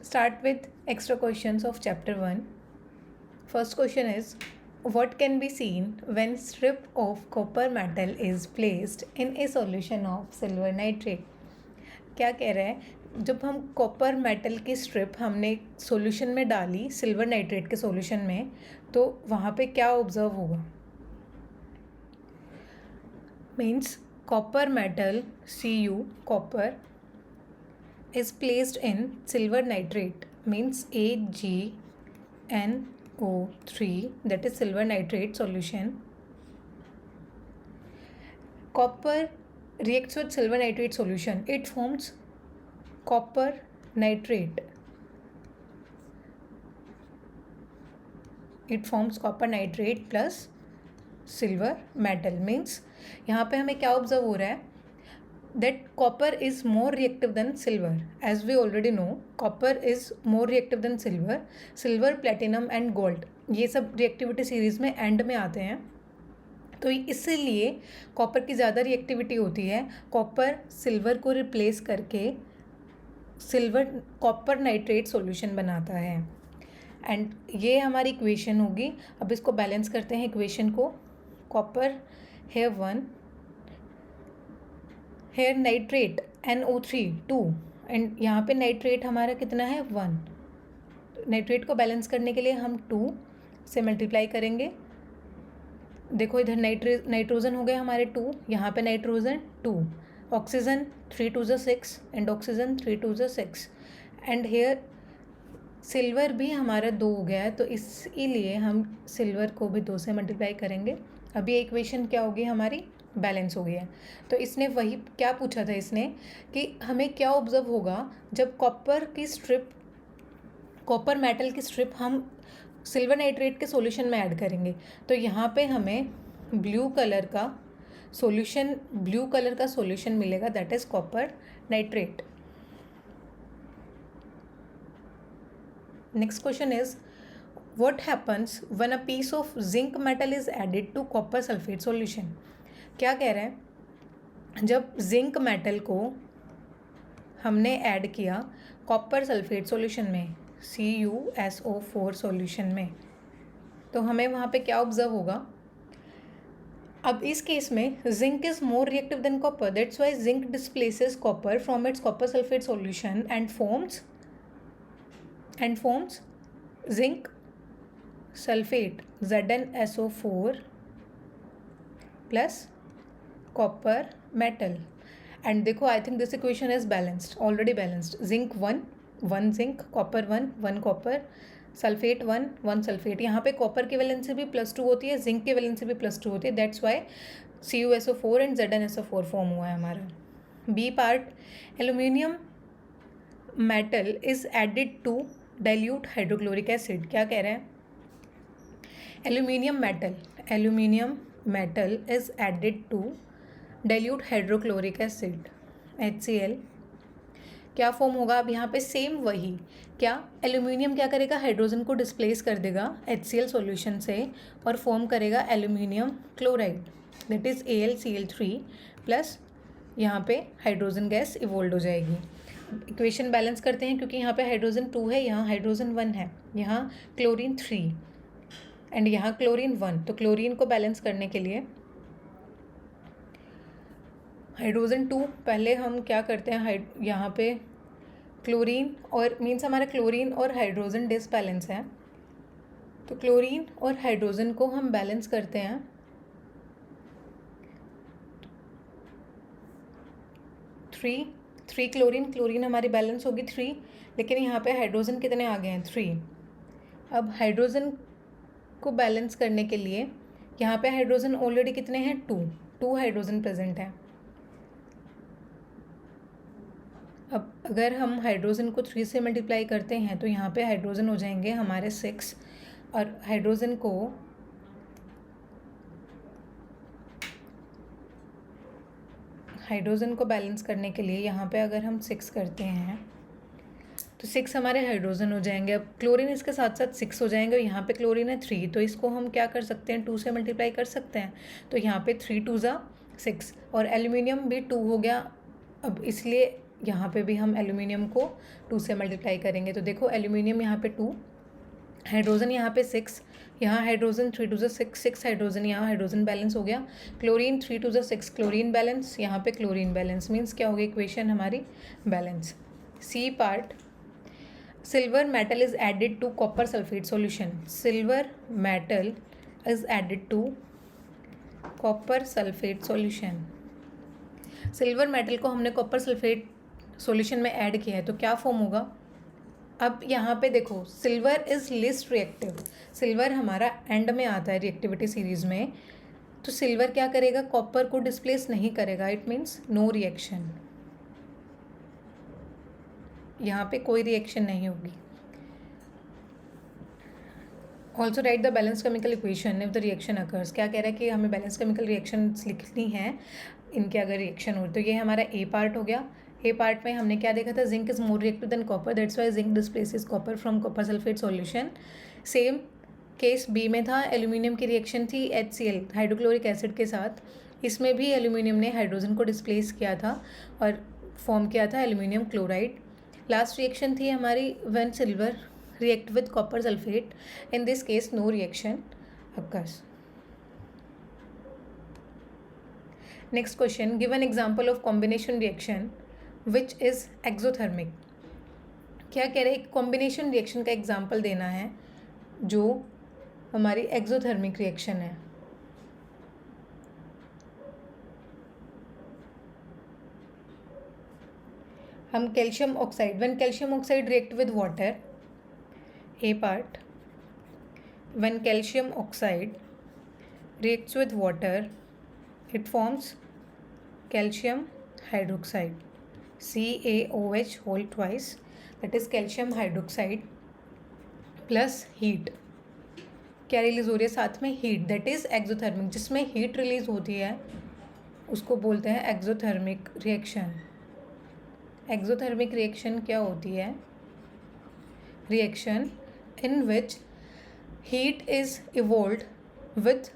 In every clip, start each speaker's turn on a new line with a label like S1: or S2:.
S1: start with extra questions of chapter 1. First question is, what can be seen when strip of copper metal is placed in a solution of silver nitrate? क्या कह रहा है, जब हम copper metal की strip हमने solution में डाली सिल्वर नाइट्रेट के सॉल्यूशन में, तो वहाँ पे क्या ऑब्जर्व होगा? Means copper metal Cu copper is placed in silver nitrate, means AgNO3, that is silver nitrate solution. Copper reacts with silver nitrate solution, it forms copper nitrate. It forms copper nitrate plus silver metal. Means यहाँ पे हमें क्या observe हो रहा है, that copper is more reactive than silver. As we already know, copper is more reactive than silver. Silver, platinum and gold, ये सब reactivity series में एंड में आते हैं. तो इसीलिए कॉपर की ज़्यादा रिएक्टिविटी होती है. कॉपर सिल्वर को रिप्लेस करके सिल्वर कॉपर नाइट्रेट सॉल्यूशन बनाता है. एंड ये हमारी इक्वेशन होगी. अब इसको बैलेंस करते हैं इक्वेशन को. कॉपर है 1, हेयर नाइट्रेट NO3 2, एंड यहाँ पे नाइट्रेट हमारा कितना है 1. नाइट्रेट को बैलेंस करने के लिए हम 2 से मल्टीप्लाई करेंगे. देखो इधर नाइट्रोजन हो गए हमारे 2, यहाँ पे nitrogen 2, oxygen 3 2 6 and oxygen 3 2 6, and here silver भी हमारा 2 हो गया है. तो इसीलिए हम सिल्वर को भी 2 से मल्टीप्लाई करेंगे. अभी इक्वेशन क्या होगी हमारी, बैलेंस हो गया. तो इसने वही क्या पूछा था इसने, कि हमें क्या ऑब्जर्व होगा जब कॉपर की स्ट्रिप, कॉपर मेटल की स्ट्रिप हम सिल्वर नाइट्रेट के सॉल्यूशन में ऐड करेंगे. तो यहाँ पे हमें ब्लू कलर का सॉल्यूशन मिलेगा, that is copper nitrate. Next question is, what happens when a piece of zinc metal is added to copper sulfate solution? क्या कह रहे हैं, जब जिंक मेटल को हमने ऐड किया कॉपर सल्फेट सॉल्यूशन में, CuSO4 सॉल्यूशन में, तो हमें वहाँ पे क्या ऑब्जर्व होगा. अब इस केस में zinc is more reactive than copper, that's why zinc displaces copper from its copper sulphate solution and forms zinc sulfate ZnSO4 plus copper metal. And देखो, I think this equation is balanced, already balanced. Zinc 1 zinc, copper 1 copper, sulfate 1 sulfate. यहाँ पे copper की valency भी +2 होती है, zinc की valency भी +2 होती है. That's why CuSO4 and ZnSO4 form हुआ है हमारा. B part, aluminium metal is added to dilute hydrochloric acid. क्या कह रहे हैं, aluminium metal is added to dilute hydrochloric acid HCl. क्या फॉर्म होगा, अब यहाँ पे सेम वही, क्या एल्यूमिनियम क्या करेगा, हाइड्रोजन को डिस्प्लेस कर देगा HCl सॉल्यूशन से और फॉर्म करेगा aluminium chloride, that is AlCl3 plus यहाँ पे हाइड्रोजन गैस इवोल्व हो जाएगी. इक्वेशन बैलेंस करते हैं, क्योंकि यहाँ पे हाइड्रोजन 2 है, यहाँ हाइड्रोजन 1 है, यहाँ क्लोरीन 3 एंड यहाँ क्लोरीन 1. तो क्लोरीन को बैलेंस करने के लिए हाइड्रोजन 2 पहले हम क्या करते हैं, यहाँ पे क्लोरीन और मीन्स हमारा क्लोरीन और हाइड्रोजन डिसबैलेंस है, तो क्लोरीन और हाइड्रोजन को हम बैलेंस करते हैं. थ्री क्लोरीन हमारी बैलेंस होगी 3, लेकिन यहाँ पे हाइड्रोजन कितने आ गए हैं 3. अब हाइड्रोजन को बैलेंस करने के लिए यहाँ पे हाइड्रोजन ऑलरेडी कितने हैं 2 हाइड्रोजन प्रेजेंट हैं. अब अगर हम हाइड्रोजन को 3 से मल्टीप्लाई करते हैं तो यहाँ पे हाइड्रोजन हो जाएंगे हमारे 6, और हाइड्रोजन को बैलेंस करने के लिए यहाँ पे अगर हम 6 करते हैं तो 6 हमारे हाइड्रोजन हो जाएंगे. अब क्लोरीन इसके साथ साथ 6 हो जाएंगे, और यहाँ पे क्लोरीन है 3, तो इसको हम क्या कर सकते हैं 2 से मल्टीप्लाई कर सकते हैं. तो यहाँ पे 3 2 ज़ा 6 और एल्यूमिनियम भी 2 हो गया. अब इसलिए यहाँ पे भी हम एल्यूमिनियम को 2 से मल्टीप्लाई करेंगे। तो देखो एल्यूमिनियम यहाँ पे 2, हाइड्रोजन यहाँ पे 6, यहाँ हाइड्रोजन 3 2 6 हाइड्रोजन, यहाँ हाइड्रोजन बैलेंस हो गया। क्लोरीन 3 2 6 क्लोरीन बैलेंस, यहाँ पे क्लोरीन बैलेंस, मीन्स क्या हो गई इक्वेशन हमारी balance. C part, silver metal is added to copper sulphate solution. Silver metal is added to copper sulphate solution. Silver metal को हमने कॉपर सल्फेट सॉल्यूशन में add किया है तो क्या फॉर्म होगा। अब यहाँ पे देखो silver is least reactive, silver हमारा एंड में आता है रिएक्टिविटी सीरीज में, तो सिल्वर क्या करेगा, कॉपर को डिस्प्लेस नहीं करेगा, इट मीन्स नो रिएक्शन, यहाँ पे कोई रिएक्शन नहीं होगी। Also right the balance chemical equation if the reaction occurs. क्या कह रहा है कि हमें बैलेंस केमिकल रिएक्शन लिखनी है, इनके अगर रिएक्शन हो। तो ये हमारा ए पार्ट हो गया। ए पार्ट में हमने क्या देखा था, zinc is more reactive than copper, that's why zinc displaces copper from copper sulphate solution. Same case B में था, एल्यूमिनियम की रिएक्शन थी HCl हाइड्रोक्लोरिक एसिड के साथ, इसमें भी एल्यूमिनियम ने हाइड्रोजन को डिस्प्लेस किया था और फॉर्म किया था एल्यूमिनियम क्लोराइड। लास्ट रिएक्शन थी हमारी when silver react with copper sulfate, in this case no reaction occurs. Next question, give an example of combination reaction which is exothermic. क्या कह रहे हैं, कॉम्बिनेशन रिएक्शन का एग्जाम्पल देना है जो हमारी एक्सोथर्मिक रिएक्शन है। हम calcium oxide, when calcium oxide react with water, A part, when calcium oxide reacts with water, it forms calcium hydroxide, CaOH whole twice, that is calcium hydroxide plus heat। क्या release हो रही है साथ में, heat, that is exothermic, जिसमें heat release होती है उसको बोलते हैं एक्सोथर्मिक रिएक्शन। एक्सोथर्मिक रिएक्शन क्या होती है, reaction in which heat is evolved with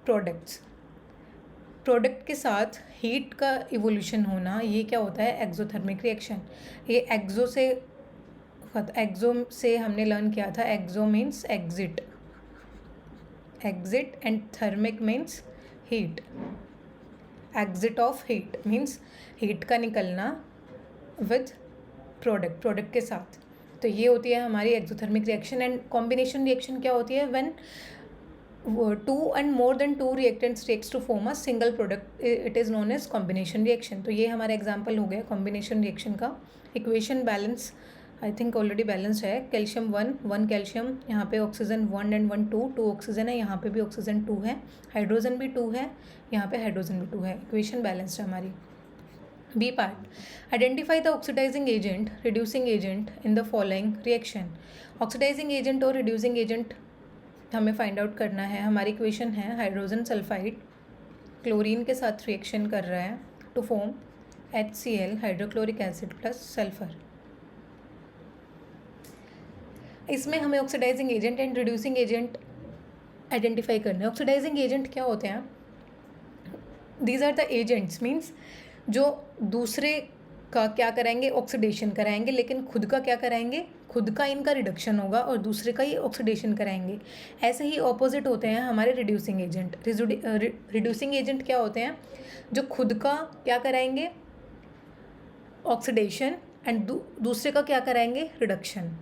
S1: products, product के साथ हीट का इवोल्यूशन होना, ये क्या होता है एक्सोथर्मिक रिएक्शन। ये एक्सो से हमने लर्न किया था, exo means exit, exit and thermic means heat. Exit of heat means heat का निकलना विद प्रोडक्ट के साथ, तो ये होती है हमारी exothermic reaction. And combination reaction क्या होती है, when 2 and more than 2 reactants reacts to form a single product, it is known as combination reaction। तो ये हमारा एग्जांपल हो गया कॉम्बिनेशन रिएक्शन का। Equation balance I think already balance है, कैल्शियम 1 कैल्शियम, यहाँ पे ऑक्सीजन 1 and 1 2 ऑक्सीजन है, यहाँ पे भी ऑक्सीजन 2 है, हाइड्रोजन भी 2 है, यहाँ पे हाइड्रोजन भी 2 है, इक्वेशन बैलेंस्ड है हमारी। B part, identify the oxidising agent, reducing agent in the following reaction. Oxidising agent और रिड्यूसिंग एजेंट हमें फाइंड आउट करना है। हमारी इक्वेशन है हाइड्रोजन सल्फाइड क्लोरीन के साथ रिएक्शन कर रहा है to form HCl hydrochloric acid plus sulphur. इसमें हमें oxidising agent and reducing agent identify करना है। ऑक्सीडाइजिंग एजेंट क्या होते हैं, these are the agents, means जो दूसरे का क्या कराएंगे, ऑक्सीडेशन कराएंगे, लेकिन खुद का क्या कराएंगे, खुद का इनका रिडक्शन होगा और दूसरे का ही ऑक्सीडेशन कराएंगे। ऐसे ही ऑपोजिट होते हैं हमारे रिड्यूसिंग एजेंट। रिड्यूसिंग एजेंट क्या होते हैं, जो खुद का क्या कराएंगे, ऑक्सीडेशन, एंड दूसरे का क्या कराएंगे, रिडक्शन।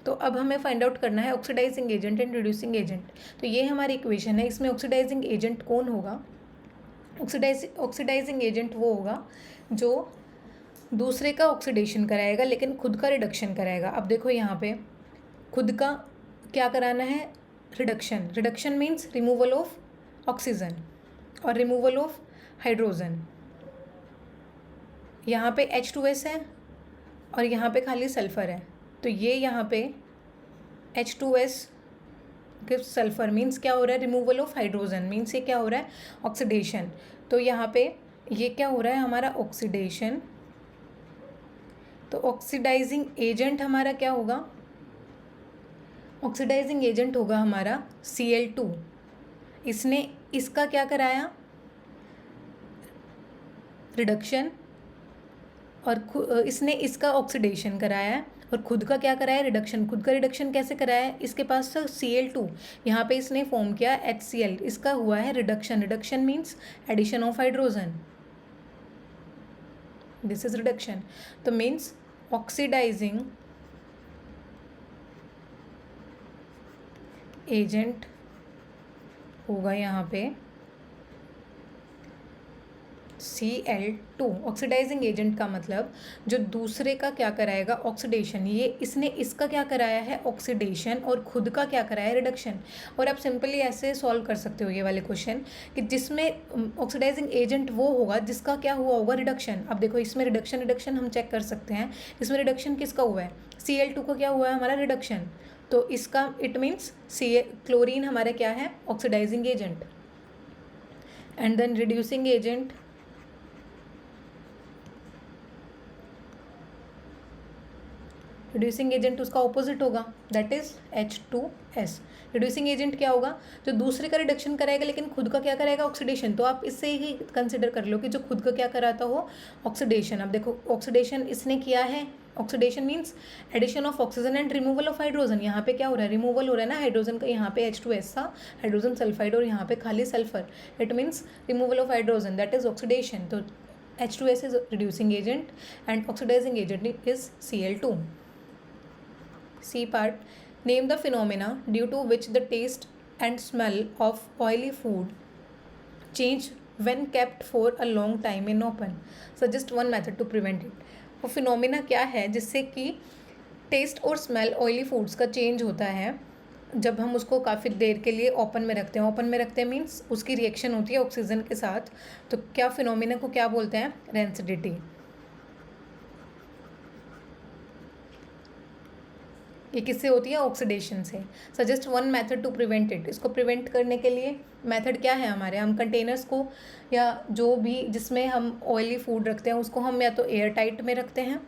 S1: तो अब हमें फाइंड आउट करना है oxidising agent and reducing agent. तो ये हमारी इक्वेशन है, इसमें ऑक्सीडाइजिंग एजेंट कौन होगा, ऑक्सीडाइजिंग एजेंट वो होगा जो दूसरे का ऑक्सीडेशन कराएगा लेकिन खुद का रिडक्शन कराएगा। अब देखो यहाँ पे खुद का क्या कराना है, reduction. Reduction means removal of oxygen और रिमूवल ऑफ हाइड्रोजन। यहाँ पे H2S है और यहाँ पे खाली सल्फ़र है, तो ये यहाँ पे H2S गिव्स सल्फ़र, मीन्स क्या हो रहा है, रिमूवल ऑफ हाइड्रोजन, मीन्स ये क्या हो रहा है, ऑक्सीडेशन। तो यहाँ पे ये क्या हो रहा है हमारा, ऑक्सीडेशन। तो ऑक्सीडाइजिंग एजेंट हमारा क्या होगा, ऑक्सीडाइजिंग एजेंट होगा हमारा Cl2। इसने इसका क्या कराया, रिडक्शन, और इसने इसका ऑक्सीडेशन कराया है और खुद का क्या कराया है, रिडक्शन। खुद का रिडक्शन कैसे कराया है, इसके पास था Cl2, यहाँ पे इसने फॉर्म किया HCl, इसका हुआ है reduction. Reduction means addition of hydrogen, this is reduction. तो मीन्स ऑक्सीडाइजिंग एजेंट होगा यहाँ पे Cl2। ऑक्सीडाइजिंग एजेंट का मतलब जो दूसरे का क्या कराएगा, ऑक्सीडेशन। ये इसने इसका क्या कराया है, ऑक्सीडेशन, और खुद का क्या कराया है, रिडक्शन। और आप सिंपली ऐसे सॉल्व कर सकते हो ये वाले क्वेश्चन कि जिसमें ऑक्सीडाइजिंग एजेंट वो होगा जिसका क्या हुआ होगा, रिडक्शन। अब देखो इसमें रिडक्शन हम चेक कर सकते हैं, इसमें रिडक्शन किसका हुआ है, Cl2 का क्या हुआ है, हमारा रिडक्शन। तो इसका इट मीन्स क्लोरीन हमारा क्या है, oxidising agent. And then reducing agent, reducing agent उसका ऑपोजिट होगा, that is H2S। Reducing agent क्या होगा, जो दूसरे का रिडक्शन कराएगा लेकिन खुद का क्या कराएगा, ऑक्सीडेशन। तो आप इससे ही कंसिडर कर लो कि जो खुद का क्या कराता हो, ऑक्सीडेशन। अब देखो ऑक्सीडेशन इसने किया है, oxidation means addition of oxygen and removal of hydrogen. यहाँ पे क्या हो रहा है, रिमूवल हो रहा है ना हाइड्रोजन का, यहाँ पे H2S था, हाइड्रोजन सल्फाइड, और यहाँ पे खाली sulphur, it means removal of hydrogen, that is oxidation. तो H2S is reducing agent and oxidizing agent is Cl2. C part, name the phenomena due to which the taste and smell of oily food change when kept for a long time in open. Suggest one method to prevent it. वो phenomena क्या है जिससे कि test और smell oily foods का change होता है जब हम उसको काफ़ी देर के लिए ओपन में रखते हैं। ओपन में रखते हैं मीन्स उसकी रिएक्शन होती है ऑक्सीजन के साथ। तो क्या फिनोमिना को क्या बोलते हैं, रेंसिडिटी। ये किससे होती है, ऑक्सीडेशन से। Suggest one method to prevent it. इसको प्रिवेंट करने के लिए मेथड क्या है हमारे, हम कंटेनर्स को या जो भी जिसमें हम ऑयली फूड रखते हैं उसको हम या तो एयर टाइट में रखते हैं,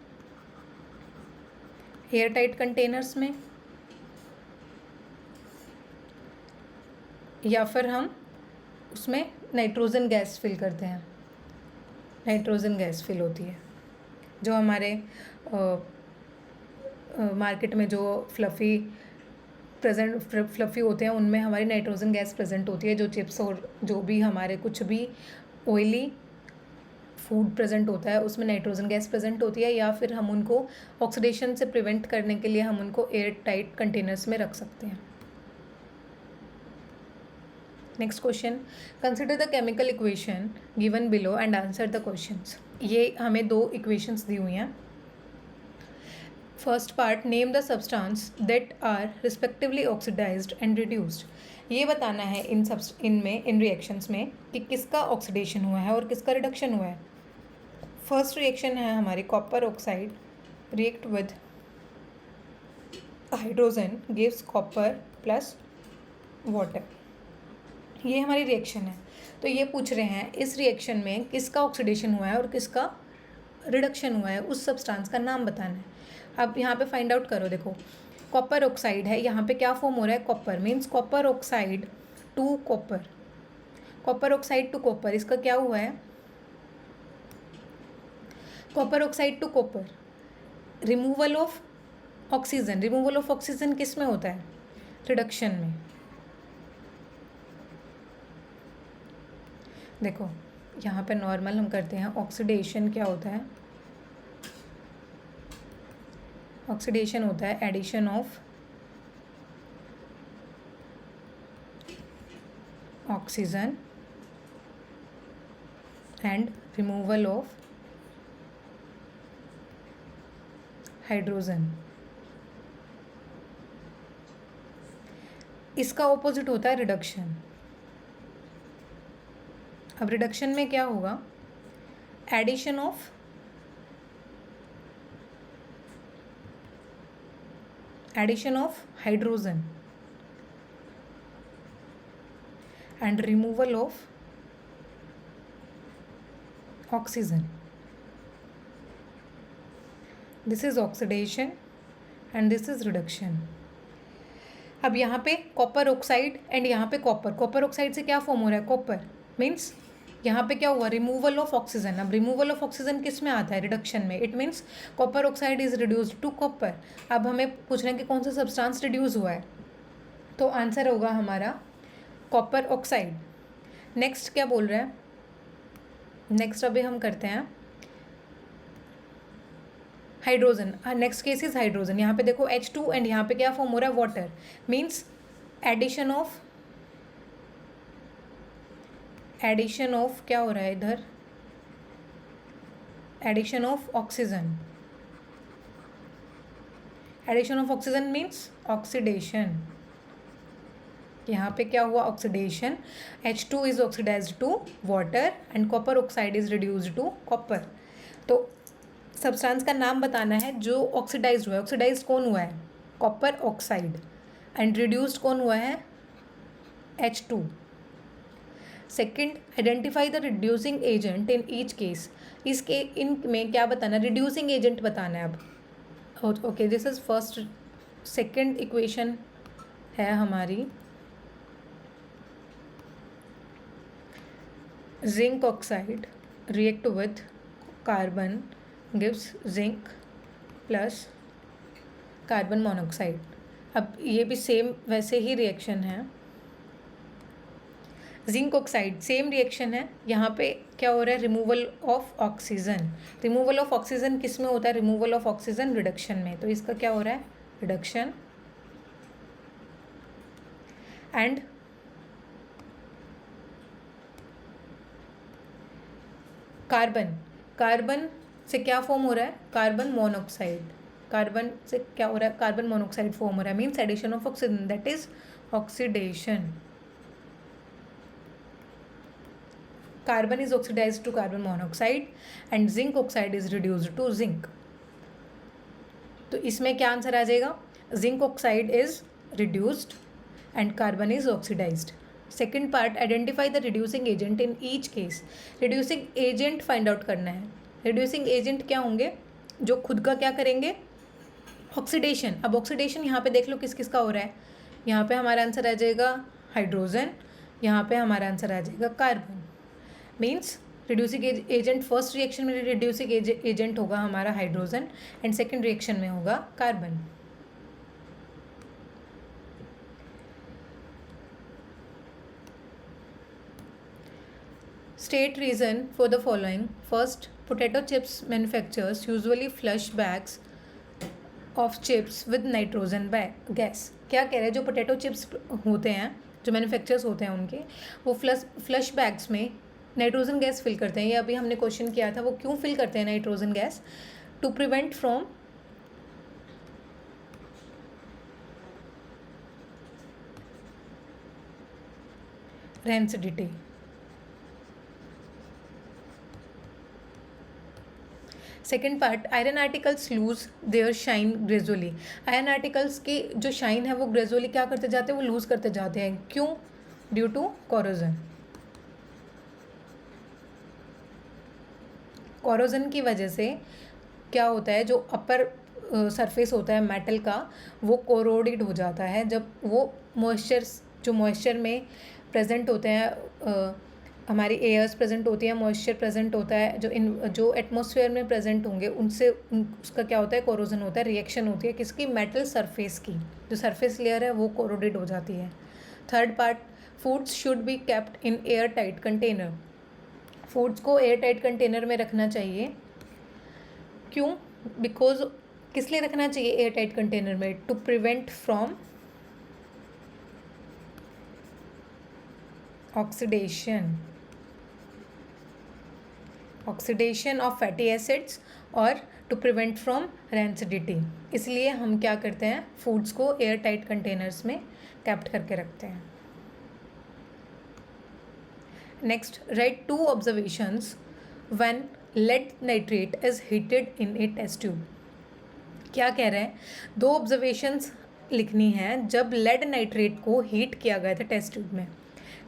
S1: एयर टाइट कंटेनर्स में, या फिर हम उसमें नाइट्रोजन गैस फिल करते हैं। नाइट्रोजन गैस फिल होती है जो हमारे मार्केट में जो फ्लफ़ी होते हैं उनमें हमारी नाइट्रोजन गैस प्रेजेंट होती है। जो चिप्स और जो भी हमारे कुछ भी ऑयली फूड प्रेजेंट होता है उसमें नाइट्रोजन गैस प्रेजेंट होती है, या फिर हम उनको ऑक्सीडेशन से प्रिवेंट करने के लिए हम उनको एयर टाइट कंटेनर्स में रख सकते हैं। Next question, consider the chemical equation given below and answer the questions. ये हमें दो इक्वेशंस दी हुई हैं। First part, name the substance that are respectively oxidised and reduced. ये बताना है इन रिएक्शंस में कि किसका ऑक्सीडेशन हुआ है और किसका रिडक्शन हुआ है। फर्स्ट रिएक्शन है हमारी copper oxide react with hydrogen gives copper plus water. ये हमारी रिएक्शन है। तो ये पूछ रहे हैं इस रिएक्शन में किसका ऑक्सीडेशन हुआ है और किसका रिडक्शन हुआ है, उस सब्सटेंस का नाम बताना है। अब यहाँ पे फाइंड आउट करो। देखो कॉपर ऑक्साइड है, यहाँ पे क्या फॉर्म हो रहा है, copper means copper oxide to copper, copper oxide to copper. इसका क्या हुआ है, copper oxide to copper, removal of oxygen. Removal of oxygen किस में होता है, रिडक्शन में। देखो यहाँ पे नॉर्मल हम करते हैं, ऑक्सीडेशन क्या होता है, ऑक्सीडेशन होता है addition of oxygen and removal of hydrogen. इसका ऑपोजिट होता है रिडक्शन। अब रिडक्शन में क्या होगा, addition of hydrogen and removal of oxygen. This is oxidation and this is reduction. अब यहाँ पे कॉपर ऑक्साइड एंड यहाँ पे कॉपर, कॉपर ऑक्साइड से क्या फॉर्म हो रहा है, कॉपर मीन्स यहाँ पे क्या हुआ, रिमूवल ऑफ ऑक्सीजन। अब रिमूवल ऑफ ऑक्सीजन किस में आता है, रिडक्शन में। It means copper oxide is reduced to copper. अब हमें पूछना है कि कौन सा सब्सटेंस रिड्यूस हुआ है, तो आंसर होगा हमारा कॉपर ऑक्साइड। नेक्स्ट क्या बोल रहा है, नेक्स्ट अभी हम करते हैं hydrogen. Next case is hydrogen. यहाँ पे देखो H2 एंड यहाँ पे क्या फॉर्म हो रहा है, वाटर। मीन्स एडिशन ऑफ क्या हो रहा है इधर, addition of oxygen. Addition of oxygen means oxidation. यहाँ पे क्या हुआ, oxidation. H2 is oxidised to water and copper oxide is reduced to copper. तो सब्सटेंस का नाम बताना है जो ऑक्सीडाइज्ड हुआ है। ऑक्सीडाइज्ड कौन हुआ है, कॉपर ऑक्साइड। एंड रिड्यूस्ड कौन हुआ है, H2। Second, identify the reducing agent in each case. इसके इन में क्या बताना, रिड्यूसिंग एजेंट बताना है अब। Okay, this is first. Second equation है हमारी, zinc oxide react with carbon gives zinc plus carbon monoxide. अब ये भी सेम वैसे ही रिएक्शन है, जिंक ऑक्साइड सेम रिएक्शन है। यहाँ पे क्या हो रहा है, removal of oxygen. Removal of oxygen किस में होता है, रिमूवल ऑफ ऑक्सीजन रिडक्शन में। तो इसका क्या हो रहा है, रिडक्शन। एंड कार्बन से क्या फॉर्म हो रहा है, कार्बन मोनोऑक्साइड। कार्बन से क्या हो रहा है, कार्बन मोनोऑक्साइड फॉर्म हो रहा है। Means addition of oxygen, that is oxidation. Carbon is oxidized to carbon monoxide and zinc oxide is reduced to zinc. तो इसमें क्या आंसर आ जाएगा, zinc oxide is reduced and carbon is oxidised. Second part, identify the reducing agent in each case. Reducing agent find out करना है। Reducing agent क्या होंगे, जो खुद का क्या करेंगे, ऑक्सीडेशन। अब ऑक्सीडेशन यहाँ पे देख लो किस किस का हो रहा है। यहाँ पे हमारा आंसर आ जाएगा हाइड्रोजन, यहाँ पे हमारा आंसर आ जाएगा carbon. Means reducing agent, first reaction में रिड्यूसिंग एजेंट होगा हमारा हाइड्रोजन एंड सेकेंड रिएक्शन में होगा carbon. State reason for the following. First, potato chips manufacturers usually flush bags of chips with nitrogen gas. क्या कह रहे हैं, जो पोटैटो चिप्स होते हैं, जो मैन्युफैक्चरर्स होते हैं उनके, वो फ्लश बैग्स में नाइट्रोजन गैस फिल करते हैं। ये अभी हमने क्वेश्चन किया था, वो क्यों फिल करते हैं nitrogen gas, to prevent from rancidity. Second part, iron articles lose their shine gradually. Iron articles की जो शाइन है वो ग्रेजुअली क्या करते जाते हैं, वो लूज करते जाते हैं। क्यों, ड्यू टू कोरोजन। कोरोजन की वजह से क्या होता है, जो अपर सरफेस होता है मेटल का, वो कोरोडेड हो जाता है। जब वो जो मॉइस्चर में प्रेजेंट होते हैं, हमारी एयर्स प्रेजेंट होती है, मॉइस्चर प्रेजेंट होता है, जो एटमॉस्फेयर में प्रेजेंट होंगे उनसे उसका क्या होता है, कोरोजन होता है। रिएक्शन होती है किसकी, मेटल सरफेस की। जो सरफेस लेयर है वो कोरोडेड हो जाती है। Third part, foods should be kept in air tight container. Foods को एयर टाइट कंटेनर में रखना चाहिए। क्यों, बिकॉज किस लिए रखना चाहिए एयर टाइट कंटेनर में, to prevent from oxidation of fatty acids और टू प्रिवेंट फ्रॉम रैंसिडिटी। इसलिए हम क्या करते हैं, फूड्स को एयर टाइट कंटेनर्स में कैप्ट करके रखते हैं। Next, write 2 observations when lead nitrate is heated in a test tube. क्या कह रहे हैं, 2 ऑब्जर्वेशंस लिखनी है जब लेड नाइट्रेट को हीट किया गया था टेस्ट ट्यूब में।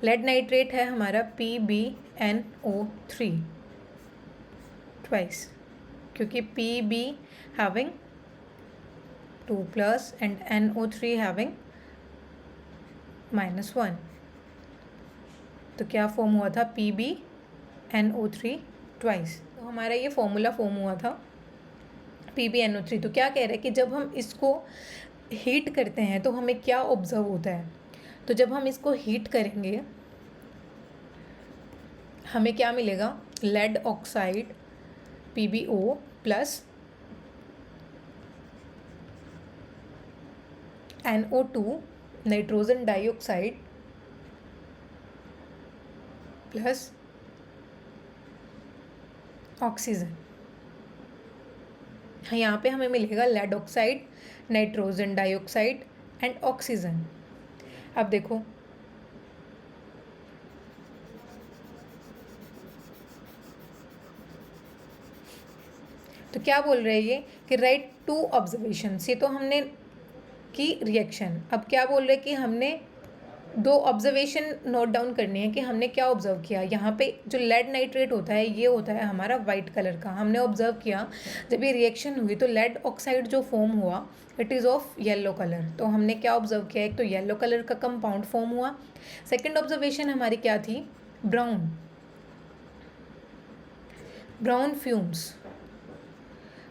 S1: लेड नाइट्रेट है हमारा PbNO3 ट्वाइस, क्योंकि Pb having 2+ and NO3 having -1। तो क्या फॉर्म हुआ था, Pb NO3 ट्वाइस। तो हमारा ये फॉर्मूला फॉर्म हुआ था PbNO3। तो क्या कह रहे हैं कि जब हम इसको हीट करते हैं तो हमें क्या ऑब्जर्व होता है। तो जब हम इसको हीट करेंगे हमें क्या मिलेगा, lead oxide PbO plus NO2 nitrogen dioxide plus oxygen. यहाँ पे हमें मिलेगा lead oxide, nitrogen dioxide and oxygen. अब देखो तो क्या बोल रहे हैं ये कि राइट टू ऑब्जर्वेशन। ये तो हमने की रिएक्शन। अब क्या बोल रहे हैं कि हमने दो ऑब्जर्वेशन नोट डाउन करनी है कि हमने क्या ऑब्जर्व किया। यहाँ पे जो लेड नाइट्रेट होता है ये होता है हमारा वाइट कलर का। हमने ऑब्जर्व किया जब ये रिएक्शन हुई तो लेड ऑक्साइड जो फॉर्म हुआ it is of yellow colour. तो हमने क्या ऑब्जर्व किया, एक तो येलो कलर का कंपाउंड फॉर्म हुआ। सेकेंड ऑब्जर्वेशन हमारी क्या थी, ब्राउन फ्यूम्स।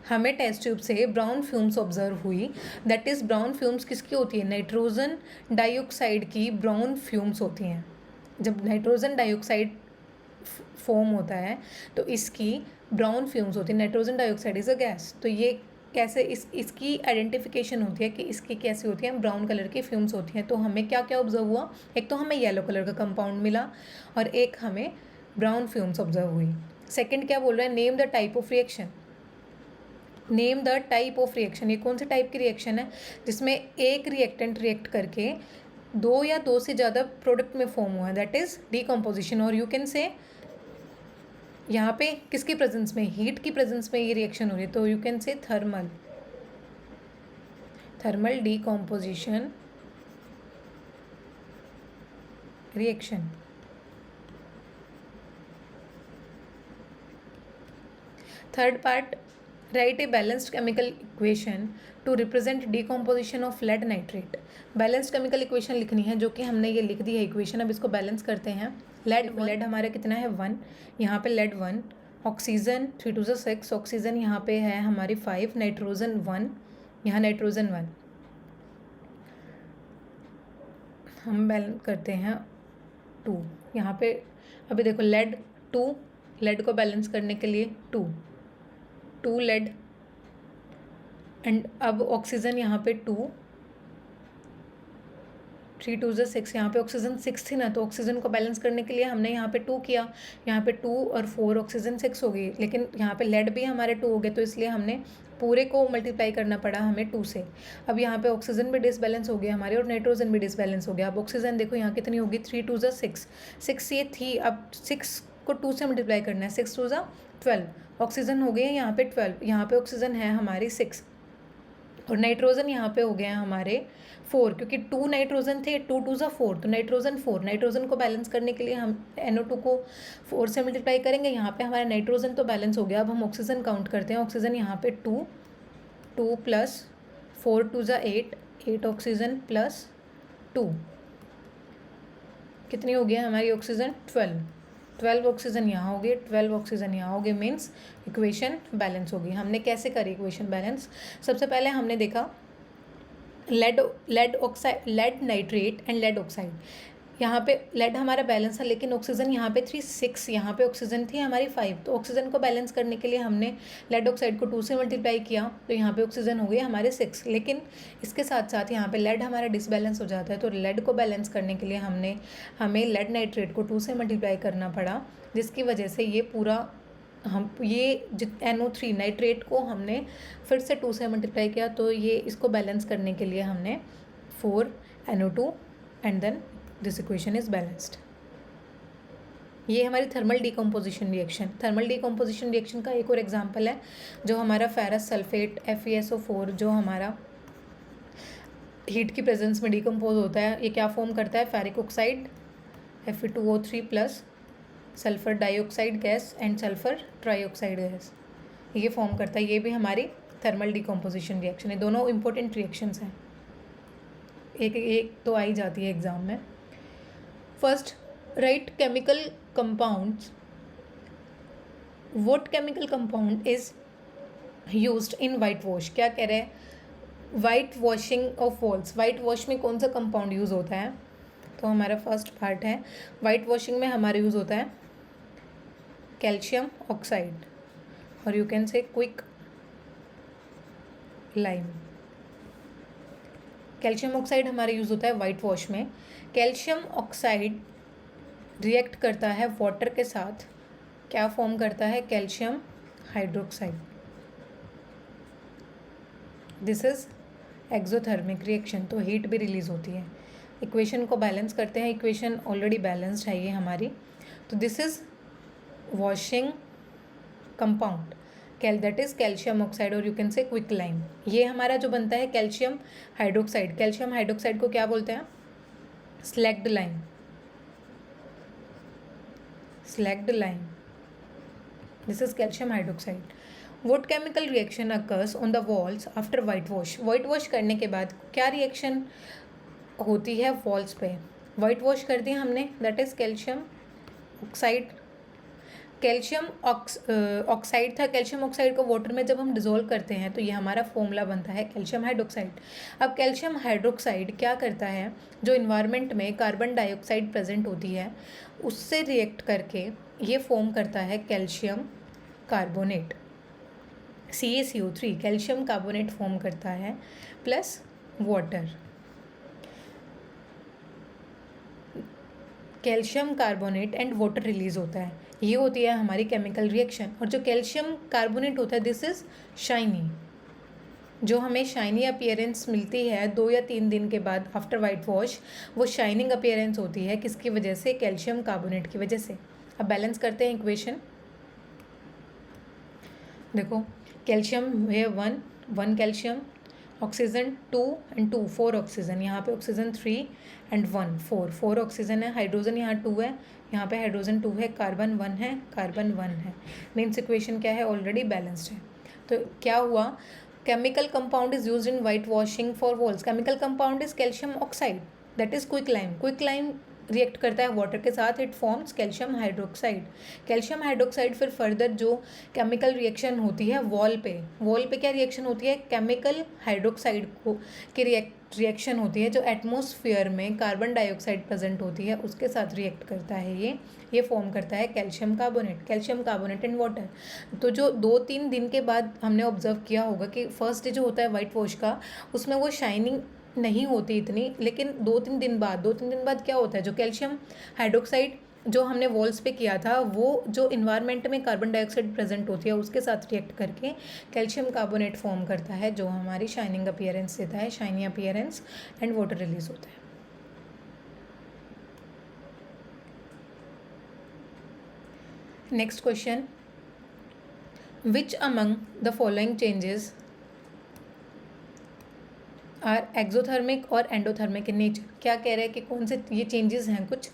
S1: हमें टेस्ट ट्यूब से ब्राउन फ्यूम्स ऑब्जर्व हुई। दैट इज़ ब्राउन फ्यूम्स किसकी होती है, नाइट्रोजन डाइऑक्साइड की ब्राउन फ्यूम्स होती हैं। जब नाइट्रोजन डाइऑक्साइड फॉर्म होता है तो इसकी ब्राउन फ्यूम्स होती है। Nitrogen dioxide is a gas. तो ये कैसे इसकी आइडेंटिफिकेशन होती है कि इसकी कैसी होती है, ब्राउन कलर की फ्यूम्स होती हैं। तो हमें क्या क्या ऑब्जर्व हुआ, एक तो हमें येलो कलर का कंपाउंड मिला और एक हमें ब्राउन फ्यूम्स ऑब्जर्व हुई। सेकेंड क्या बोल रहा है, name the type of reaction. Name the type of reaction. ये कौन से टाइप की रिएक्शन है जिसमें एक रिएक्टेंट रिएक्ट करके दो या दो से ज़्यादा प्रोडक्ट में फॉर्म हुआ है, दैट इज डीकम्पोजिशन। और यू कैन से यहाँ पे किसकी प्रेजेंस में, हीट की प्रेजेंस में ये रिएक्शन हो रही है। तो you can say thermal decomposition reaction. Third part, write a balanced chemical equation to represent decomposition of lead nitrate. Balanced chemical equation लिखनी है जो कि हमने ये लिख दी है इक्वेशन। अब इसको बैलेंस करते हैं। लेड हमारा कितना है 1, यहाँ पे लेड 1, ऑक्सीजन 3 2 6, ऑक्सीजन यहाँ पे है हमारी 5, नाइट्रोजन 1, यहाँ नाइट्रोजन 1। हम बैलेंस करते हैं 2 यहाँ पे। अभी देखो लेड 2, लेड को बैलेंस करने के लिए 2 लेड एंड अब ऑक्सीजन यहाँ पे 2, 3 2 6, यहाँ पे ऑक्सीजन 6 थी ना, तो ऑक्सीजन को बैलेंस करने के लिए हमने यहाँ पे 2 किया। यहाँ पे 2 और 4 ऑक्सीजन 6 हो गई, लेकिन यहाँ पे लेड भी हमारे 2 हो गए तो इसलिए हमने पूरे को मल्टीप्लाई करना पड़ा हमें 2 से। अब यहाँ पे ऑक्सीजन भी डिसबैलेंस हो गया हमारे और नाइट्रोजन भी डिसबैलेंस हो गया। अब ऑक्सीजन देखो यहाँ कितनी होगी, 3 2 6, 6 ये थी, अब 6 को 2 से मल्टीप्लाई करना है, 6 2 12, ऑक्सीजन हो गए हैं यहाँ पे 12, यहाँ पे ऑक्सीजन है हमारी 6 और नाइट्रोजन यहाँ पे हो गए हैं हमारे 4, क्योंकि 2 नाइट्रोजन थे, 2 2 4, तो नाइट्रोजन 4। नाइट्रोजन को बैलेंस करने के लिए हम NO2 को 4 से मल्टीप्लाई करेंगे। यहाँ पे हमारा नाइट्रोजन तो बैलेंस हो गया। अब हम ऑक्सीजन काउंट करते हैं। ऑक्सीजन यहाँ पे 2 प्लस 4 2 8 ऑक्सीजन प्लस 2 कितनी हो गया हमारी ऑक्सीजन 12 ऑक्सीजन यहाँ हो गए, 12 ऑक्सीजन यहाँ हो गए, मीन्स इक्वेशन बैलेंस होगी। हमने कैसे करी इक्वेशन बैलेंस, सबसे पहले हमने देखा lead oxide, lead nitrate and lead oxide. यहाँ पे लेड हमारा बैलेंस है, लेकिन ऑक्सीजन यहाँ पे 3 6, यहाँ पे ऑक्सीजन थी हमारी 5, तो ऑक्सीजन को बैलेंस करने के लिए हमने लेड ऑक्साइड को 2 से मल्टीप्लाई किया, तो यहाँ पे ऑक्सीजन हो गए हमारे 6। लेकिन इसके साथ साथ यहाँ पे लेड हमारा डिसबैलेंस हो जाता है, तो लेड को बैलेंस करने के लिए हमें लेड नाइट्रेट को 2 से मल्टीप्लाई करना पड़ा, जिसकी वजह से ये पूरा ये NO3 नाइट्रेट को हमने फिर से 2 से मल्टीप्लाई किया, तो ये इसको बैलेंस करने के लिए हमने 4 NO2 and then this equation is balanced. ये हमारी thermal decomposition reaction. Thermal decomposition reaction का एक और एग्जांपल है जो हमारा फेरस सल्फेट FeSO4 जो हमारा हीट की प्रेजेंस में डीकम्पोज होता है। ये क्या फॉर्म करता है, ferric oxide Fe2O3 plus sulphur dioxide gas and sulphur trioxide gas, ये फॉर्म करता है। ये भी हमारी थर्मल डीकम्पोजिशन रिएक्शन है। दोनों इंपॉर्टेंट रिएक्शंस हैं, एक तो आई जाती है एग्जाम में। First, right chemical compounds what chemical compound is used in white wash, क्या कह रहे हैं, white washing of walls, white wash में कौन सा कंपाउंड यूज़ होता है। तो हमारा फर्स्ट पार्ट है वाइट वॉशिंग में हमारा यूज़ होता है कैल्शियम ऑक्साइड और you can say quick lime. Calcium oxide हमारा यूज़ होता है वाइट वॉश में। कैल्शियम ऑक्साइड रिएक्ट करता है वाटर के साथ, क्या फॉर्म करता है, calcium hydroxide. This is exothermic reaction, तो हीट भी रिलीज होती है। इक्वेशन को बैलेंस करते हैं, इक्वेशन ऑलरेडी बैलेंस्ड है ये हमारी। तो this is washing compound that is calcium oxide और you can say quick lime. ये हमारा जो बनता है कैल्शियम हाइड्रोक्साइड, कैल्शियम हाइड्रोक्साइड को क्या बोलते हैं, slagged lime, slagged lime. This is calcium hydroxide. What chemical reaction occurs on the walls after white wash? White wash करने के बाद क्या रिएक्शन होती है वॉल्स पे, वाइट वॉश कर दिया हमने, that is calcium oxide. Calcium oxide था, कैल्शियम ऑक्साइड को वाटर में जब हम डिजोल्व करते हैं तो ये हमारा फॉर्मूला बनता है कैल्शियम हाइड्रोक्साइड। अब कैल्शियम हाइड्रोक्साइड क्या करता है, जो इन्वायरमेंट में कार्बन डाइऑक्साइड प्रेजेंट होती है उससे रिएक्ट करके ये फॉर्म करता है calcium carbonate, CaCO3, calcium carbonate form करता है plus water. Calcium carbonate and water release होता है, ये होती है हमारी केमिकल रिएक्शन। और जो कैल्शियम कार्बोनेट होता है दिस इज शाइनी, जो हमें शाइनी अपीयरेंस मिलती है 2 या 3 दिन के बाद आफ्टर वाइट वॉश, वो शाइनिंग अपीयरेंस होती है किसकी वजह से, कैल्शियम कार्बोनेट की वजह से। अब बैलेंस करते हैं इक्वेशन। देखो कैल्शियम है 1 कैल्शियम, ऑक्सीजन 2 एंड 2 4 ऑक्सीजन, यहाँ पे ऑक्सीजन 3 एंड 1 4 ऑक्सीजन है, हाइड्रोजन यहाँ 2 है, यहाँ पे हाइड्रोजन 2 है, कार्बन 1 है, कार्बन 1 है। मीन्स इक्वेशन क्या है, ऑलरेडी बैलेंस्ड है। तो क्या हुआ, chemical compound is used in white washing for walls, chemical compound is calcium oxide that is quick lime, quick lime react करता है वाटर के साथ, it forms calcium hydroxide. Calcium hydroxide फिर फर्दर जो केमिकल रिएक्शन होती है wall पे क्या रिएक्शन होती है, केमिकल हाइड्रोक्साइड को की रिएक्शन होती है जो एटमॉस्फेयर में कार्बन डाइऑक्साइड प्रेजेंट होती है उसके साथ रिएक्ट करता है, ये फॉर्म करता है कैल्शियम कार्बोनेट एंड वाटर। तो जो 2-3 दिन के बाद हमने ऑब्जर्व किया होगा कि फर्स्ट डे जो होता है वाइट वॉश का उसमें वो शाइनिंग नहीं होती इतनी, लेकिन 2-3 दिन बाद क्या होता है, जो कैल्शियम हाइड्रोक्साइड जो हमने वॉल्स पे किया था वो जो इन्वायरमेंट में कार्बन डाइऑक्साइड प्रेजेंट होती है उसके साथ रिएक्ट करके कैल्शियम कार्बोनेट फॉर्म करता है जो हमारी शाइनिंग अपीयरेंस देता है, shiny appearance and water release होता है। Next question, which among the following changes are exothermic और एंडोथर्मिक इन नेचर, क्या कह रहे हैं कि कौन से ये चेंजेस हैं, कुछ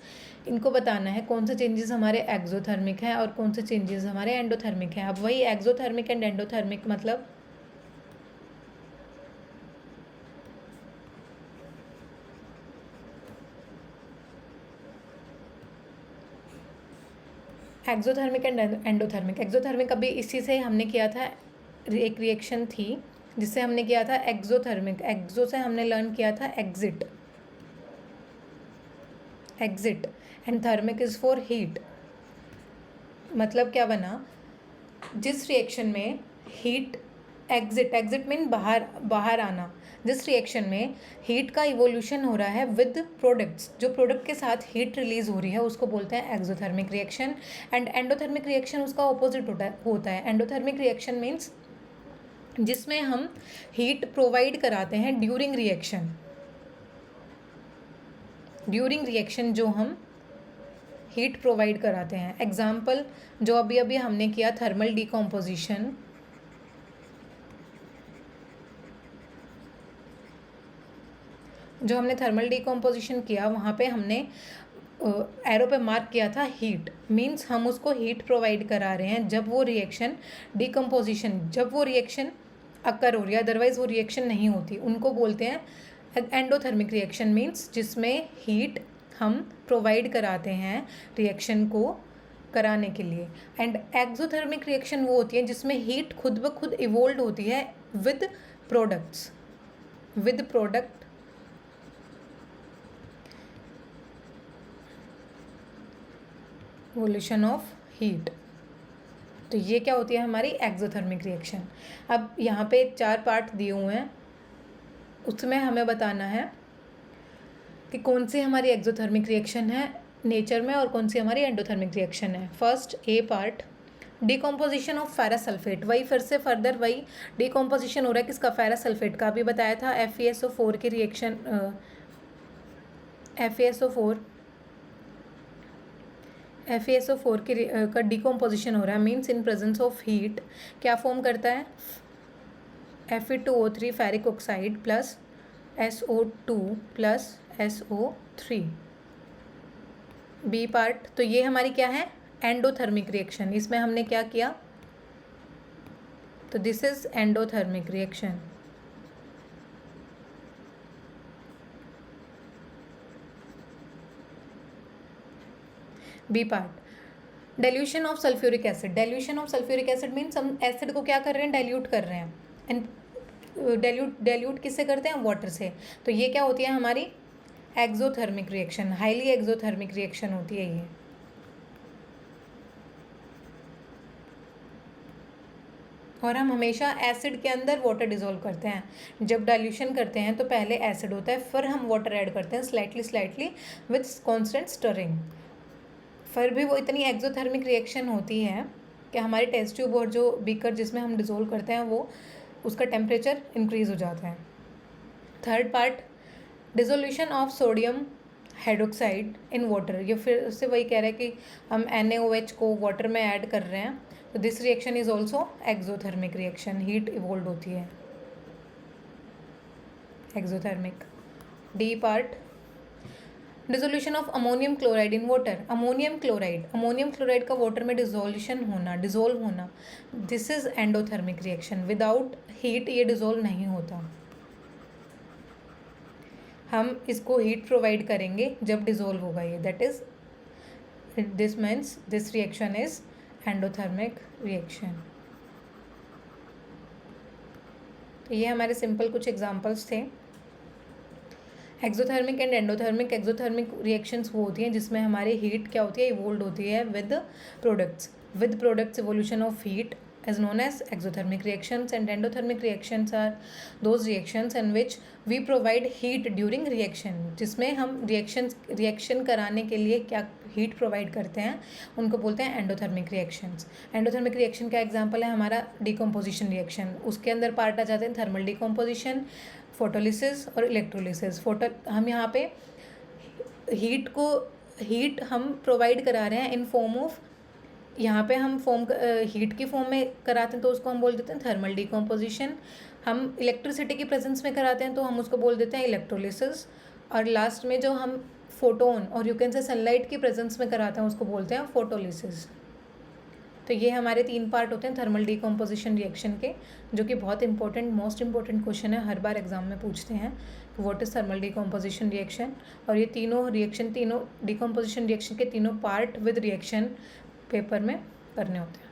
S1: इनको बताना है कौन से चेंजेस हमारे एक्सोथर्मिक हैं और कौन से चेंजेस हमारे एंडोथर्मिक हैं। अब वही एक्सोथर्मिक एंड एंडोथर्मिक मतलब एक्सोथर्मिक एंड एंडोथर्मिक। एक्सोथर्मिक अभी इसी से हमने किया था, एक रिएक्शन थी जिससे हमने किया था एक्सोथर्मिक, एक्सो से हमने लर्न किया था exit and thermic is for heat. मतलब क्या बना, जिस रिएक्शन में हीट एग्जिट मीन बाहर आना, जिस रिएक्शन में हीट का इवोल्यूशन हो रहा है विद प्रोडक्ट्स, जो प्रोडक्ट के साथ हीट रिलीज हो रही है उसको बोलते हैं exothermic reaction. And endothermic reaction उसका ऑपोजिट होता है। एंडोथर्मिक रिएक्शन मीन्स जिसमें हम हीट प्रोवाइड कराते हैं ड्यूरिंग रिएक्शन जो हम हीट प्रोवाइड कराते हैं। एग्जाम्पल जो अभी हमने किया थर्मल डिकम्पोजिशन, जो हमने थर्मल डिकम्पोजिशन किया वहाँ पे हमने एरो पे मार्क किया था हीट, मीन्स हम उसको हीट प्रोवाइड करा रहे हैं जब वो रिएक्शन अकर हो रही है, अदरवाइज वो रिएक्शन नहीं होती, उनको बोलते हैं एंडोथर्मिक रिएक्शन। मीन्स जिसमें हीट हम प्रोवाइड कराते हैं रिएक्शन को कराने के लिए। एंड एक्सोथर्मिक रिएक्शन वो होती है जिसमें हीट खुद ब खुद इवोल्व होती है with products, with product evolution of heat. तो ये क्या होती है हमारी एक्सोथर्मिक रिएक्शन। अब यहाँ पे 4 पार्ट दिए हुए हैं, उसमें हमें बताना है कि कौन सी हमारी एक्सोथर्मिक रिएक्शन है नेचर में और कौन सी हमारी एंडोथर्मिक रिएक्शन है। First A part, decomposition of ferrous sulphate. वही फिर से फर्दर वही डिकम्पोजिशन हो रहा है किसका, फेरस सल्फेट का। भी बताया था FeSO4 की रिएक्शन, FeSO4 की का डिकम्पोजिशन हो रहा है, means in presence of heat क्या फॉर्म करता है, Fe2O3 ferric oxide plus SO2 plus SO3। B part, तो ये हमारी क्या है, एंडोथर्मिक रिएक्शन। इसमें हमने क्या किया, तो this is endothermic reaction. B part, dilution of sulphuric acid. Dilution of sulphuric acid means हम एसिड को क्या कर रहे हैं, डाइल्यूट कर रहे हैं। एंड डाइल्यूट किससे करते हैं, वाटर से। तो ये क्या होती है हमारी exothermic reaction, highly exothermic reaction होती है ये। और हम हमेशा एसिड के अंदर वाटर डिसॉल्व करते हैं। जब डाइल्यूशन करते हैं तो पहले एसिड होता है, फिर हम वाटर ऐड करते हैं स्लाइटली विथ कॉन्स्टेंट स्टरिंग। फिर भी वो इतनी एक्सोथर्मिक रिएक्शन होती है कि हमारे टेस्ट ट्यूब और जो बीकर जिसमें हम डिसॉल्व करते हैं वो उसका टेम्परेचर इंक्रीज हो जाता है। Third part, dissolution of sodium hydroxide in water. ये फिर से वही कह रहा है कि हम NaOH को वाटर में ऐड कर रहे हैं। तो this reaction is also exothermic reaction, heat evolve होती है, exothermic. D part, dissolution of ammonium chloride in water. Ammonium chloride का वाटर में डिसॉल्व होना, this is endothermic reaction. Without heat ये डिसॉल्व नहीं होता, हम इसको हीट प्रोवाइड करेंगे जब डिसॉल्व होगा ये, that is this means this reaction is endothermic reaction. तो ये हमारे सिंपल कुछ एग्जांपल्स थे। Exothermic and endothermic. Exothermic reactions वो होती हैं जिसमें हमारी हीट क्या होती है, इवोल्व होती है with products evolution of heat is known as exothermic reactions, and endothermic reactions are those reactions in which we provide heat during reaction, जिसमें हम रिएक्शन कराने के लिए क्या हीट प्रोवाइड करते हैं उनको बोलते हैं एंडोथर्मिक रिएक्शंस। एंडोथर्मिक रिएक्शन का एग्जांपल है हमारा डिकम्पोजिशन रिएक्शन। उसके अंदर पार्ट आ जाते हैं थर्मल डिकम्पोजिशन, फोटोलिसिस और इलेक्ट्रोलिसिस। हम यहाँ पे हीट हम प्रोवाइड करा रहे हैं इन फॉर्म ऑफ, यहाँ पे हम हीट की फॉर्म में कराते हैं तो उसको हम बोल देते हैं थर्मल डिकम्पोजिशन। हम इलेक्ट्रिसिटी की प्रेजेंस में कराते हैं तो हम उसको बोल देते हैं इलेक्ट्रोलिसिस। और लास्ट में जो हम फोटोन और यू कैन से सनलाइट की प्रेजेंस में कराते हैं उसको बोलते हैं फोटोलिसिस। तो ये हमारे 3 पार्ट होते हैं थर्मल डिकम्पोजिशन रिएक्शन के, जो कि बहुत इंपॉर्टेंट, मोस्ट इंपॉर्टेंट क्वेश्चन है, हर बार एग्जाम में पूछते हैं what is thermal decomposition reaction. और ये तीनों डिकम्पोजिशन रिएक्शन के तीनों पार्ट विद रिएक्शन पेपर में करने होते हैं।